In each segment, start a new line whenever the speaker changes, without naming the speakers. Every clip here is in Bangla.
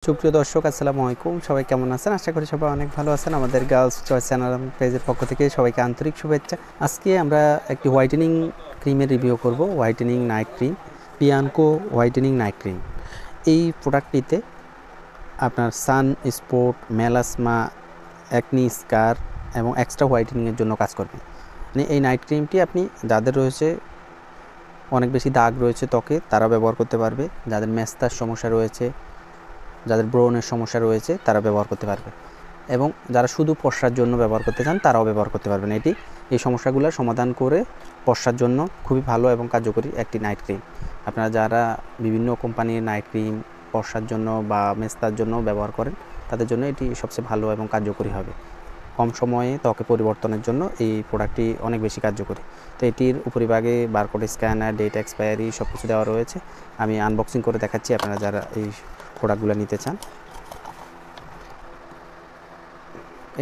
সুপ্রিয় দর্শক আসসালামু আলাইকুম, সবাই কেমন আছেন? আশা করি সবাই অনেক ভালো আছেন। আমাদের গার্লস চয়েস চ্যানেল পেজের পক্ষ থেকে সবাইকে আন্তরিক শুভেচ্ছা। আজকে আমরা একটি হোয়াইটেনিং ক্রিমের রিভিউ করব, হোয়াইটেনিং নাইট ক্রিম, পিয়ানকো হোয়াইটেনিং নাইট ক্রিম। এই প্রোডাক্টটিতে আপনার sun spot, melasma, acne scar এবং এক্সট্রা হোয়াইটেনিংয়ের জন্য কাজ করবে। মানে এই নাইট ক্রিমটি আপনি যাদের রয়েছে অনেক বেশি দাগ রয়েছে ত্বকে তারা ব্যবহার করতে পারবে, যাদের মেস্তার সমস্যা রয়েছে, যাদের ব্রণের সমস্যা রয়েছে তারা ব্যবহার করতে পারবে, এবং যারা শুধু পশার জন্য ব্যবহার করতে চান তারাও ব্যবহার করতে পারবেন। এটি এই সমস্যাগুলো সমাধান করে পশার জন্য খুবই ভালো এবং কার্যকরী একটি নাইট ক্রিম। আপনারা যারা বিভিন্ন কোম্পানির নাইট ক্রিম পশার জন্য বা মেস্তার জন্য ব্যবহার করেন তাদের জন্য এটি সবচেয়ে ভালো এবং কার্যকরী হবে। কম সময়ে ত্বকে পরিবর্তনের জন্য এই প্রোডাক্টটি অনেক বেশি কার্যকরী। তো এটির উপরিভাগে বারকোড স্ক্যানার, ডেট এক্সপায়ারি সব কিছু দেওয়া রয়েছে। আমি আনবক্সিং করে দেখাচ্ছি আপনারা যারা এই প্রোডাক্টগুলো নিতে চান।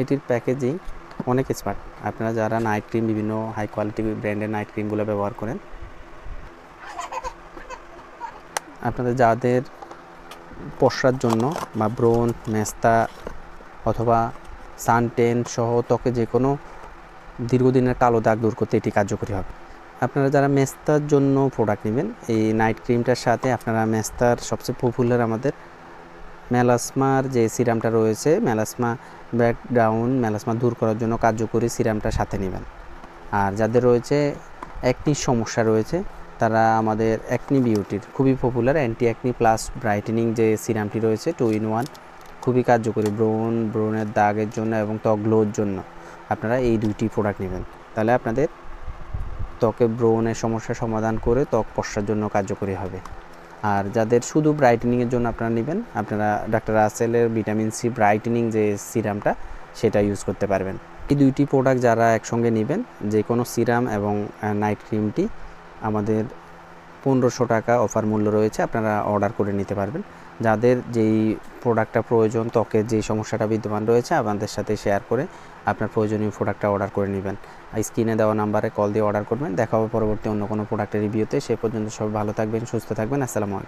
এটির প্যাকেজিং অনেক স্মার্ট। আপনারা যারা নাইট ক্রিম বিভিন্ন হাই কোয়ালিটি ব্র্যান্ডের নাইট ক্রিমগুলো ব্যবহার করেন, আপনাদের যাদের পশার জন্য বা ব্রণ, মেস্তা অথবা সানটেন সহ ত্বকে যে কোনো দীর্ঘদিনের কালো দাগ দূর করতে এটি কার্যকরী হবে। আপনারা যারা মেস্তার জন্য প্রোডাক্ট নেবেন, এই নাইট ক্রিমটার সাথে আপনারা মেস্তার সবচেয়ে পপুলার আমাদের মেলাসমার যে সিরামটা রয়েছে, মেলাসমা ব্রেকডাউন, মেলাসমা দূর করার জন্য কার্যকরী সিরামটা সাথে নেবেন। আর যাদের রয়েছে অ্যাকনির সমস্যা রয়েছে তারা আমাদের অ্যাকনি বিউটির খুবই popular anti acne plus brightening যে সিরামটি রয়েছে 2 in 1, খুবই কার্যকরী ব্রণের দাগের জন্য এবং ত্বক গ্লোর জন্য আপনারা এই দুইটি প্রোডাক্ট নেবেন। তাহলে আপনাদের ত্বকে ব্রণের সমস্যার সমাধান করে ত্বক পশার জন্য কার্যকরী হবে। আর যাদের শুধু ব্রাইটেনিংয়ের জন্য আপনারা নেবেন, আপনারা ডাক্তার রাসেলের ভিটামিন সি ব্রাইটেনিং যে সিরামটা সেটা ইউজ করতে পারবেন। এই দুইটি প্রোডাক্ট যারা একসঙ্গে নেবেন, যে কোনো সিরাম এবং নাইট ক্রিমটি আমাদের 1500 টাকা অফার মূল্য রয়েছে, আপনারা অর্ডার করে নিতে পারবেন। যাদের যেই প্রোডাক্টটা প্রয়োজন, ত্বকের যেই সমস্যাটা বিদ্যমান রয়েছে আমাদের সাথে শেয়ার করে আপনার প্রয়োজনীয় প্রোডাক্টটা অর্ডার করে নেবেন। স্ক্রিনে দেওয়া নাম্বারে কল দিয়ে অর্ডার করবেন। দেখা হবে পরবর্তী অন্য কোনো প্রোডাক্টের রিভিউতে। সে পর্যন্ত সবাই ভালো থাকবেন, সুস্থ থাকবেন। আসসালামু আলাইকুম।